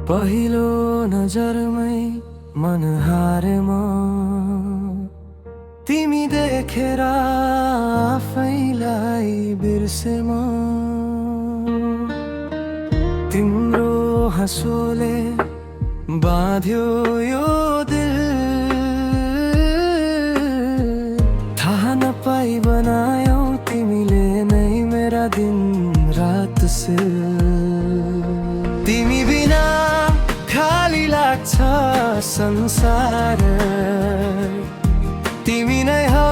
पहिलो नजरमै मन हारे म तिमी देखेर आफैलाई बिर्से म तिम्रो हाँसोले बाँध्यो यो दिल थाहा नपाई बनायौ तिमीले नै मेरा दिन रात से तिमी बिना खाली लाग्छ संसार तिमी नै हौ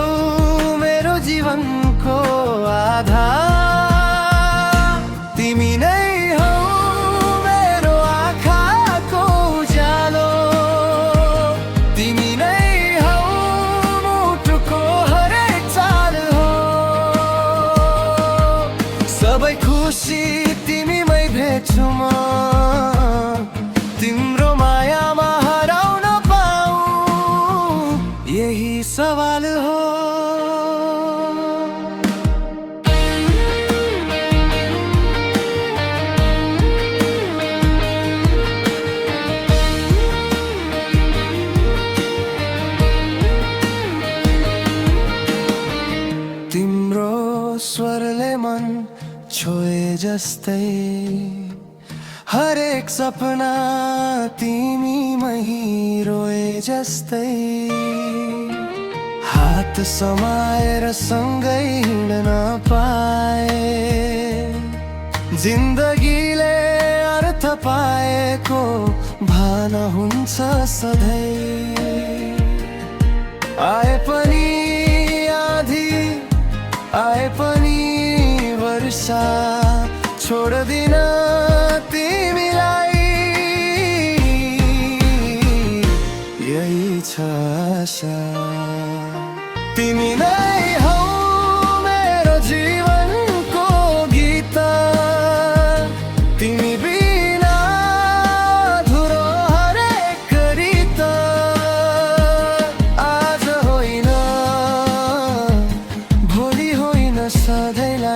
मेरो जीवनको आधार तिमी नै हौ मेरो आँखाको उज्यालो तिमी नै हौ मुटुको हरेक चाल हो सबै खुसी तिमीमै भेट्छु म तिम्रो मायामा हराउन पाऊँ यही सवाल हो तिम्रो स्वरले मन छोए जस्तै हरेक सपना तिमीमै रोए जस्तै हात समाएर सँगै हिँड्न पाए जिन्दगीले अर्थ पाएको भान हुन्छ सधैँ आए पनि आधी आए पनि वर्षा छोड्दिन तिमीलाई यही छ आशा तिमी नै हौ मेरो जीवनको गीत तिमी बिना अधुरो हरेक गीत आज होइन भोलि होइन सधैँलाई